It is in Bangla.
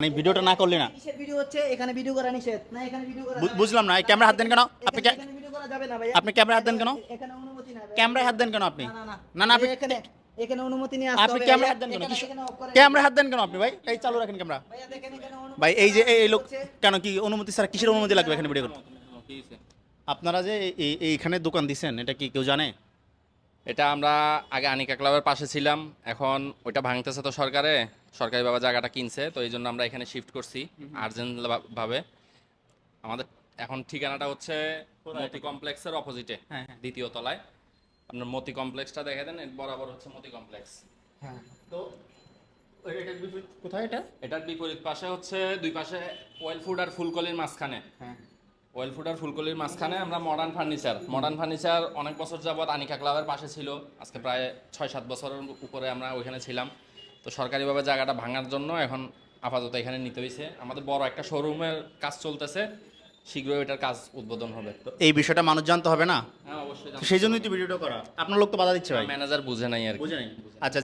মানে ভিডিওটা না করলে না কিসের ভিডিও হচ্ছে? এখানে ভিডিও করা নিষেধ না, এখানে ভিডিও করা যাবে না। বুঝলাম না, এই ক্যামেরা হাত দেন কেন আপনি? এখানে ভিডিও করা যাবে না ভাই। আপনি ক্যামেরা হাত দেন কেন? এখানে অনুমতি নাই ভাই। ক্যামেরায় হাত দেন কেন আপনি? না না না না না আপনি এখানে অনুমতি নিয়ে আসতে আপনি হবে। ক্যামেরা হাত দেন কেন? ক্যামেরা হাত দেন কেন আপনি ভাই? এই চালু রাখেন ক্যামেরা। ভাইয়া দেখেন এখানে অনুমতি ভাই এই যে এই লোক হচ্ছে। কেন কি অনুমতি ছাড়া কিসের অনুমতি লাগবে এখানে ভিডিও করতে? আপনারা যে এইখানে দোকান দিছেন এটা কি কেউ জানে? এটা আমরা আগে আনিকা ক্লাবের পাশে ছিলাম, এখন ওইটা ভাঙতেছে তো সরকারিভাবে জায়গাটা কিনছে, তো এই জন্য আমরা এখানে শিফট করছি আর্জেন্ট ভাবে। আমাদের এখন ঠিকানাটা হচ্ছে মতি কমপ্লেক্সের অপোজিটে, হ্যাঁ, হ্যাঁ। দ্বিতীয় তলায়। আপনার মতি কমপ্লেক্সটা দেখে দেন, এর বরাবর হচ্ছে মতি কমপ্লেক্স। হ্যাঁ, তো এটার বিপরীত কোথায় এটা? এটার বিপরীত পাশে হচ্ছে দুই পাশে ওয়েল ফুড আর ফুলকলির মাঝখানে, হ্যাঁ, ওয়েল ফুড আর ফুলকলির মাঝখানে আমরা মডার্ন ফার্নিচার অনেক বছর যাবৎ আনিকা ক্লাবের পাশে ছিল, আজকে প্রায় 6-7 বছরের উপরে আমরা ওইখানে ছিলাম। তো সরকারিভাবে জায়গাটা ভাঙার জন্য এখন আপাতত এখানে নিতে হয়েছে। আমাদের বড় একটা শোরুমের কাজ চলতেছে, শীঘ্রই এটার কাজ উদ্বোধন হবে। তো এই বিষয়টা মানুষ জানতে হবে না? হ্যাঁ অবশ্যই, তো সেই জন্যই তো ভিডিওটা করা। আপনার লোক তো বাধা দিচ্ছে ভাই। ম্যানেজার বুঝে নাই আর কি। বুঝে নাই? আচ্ছা।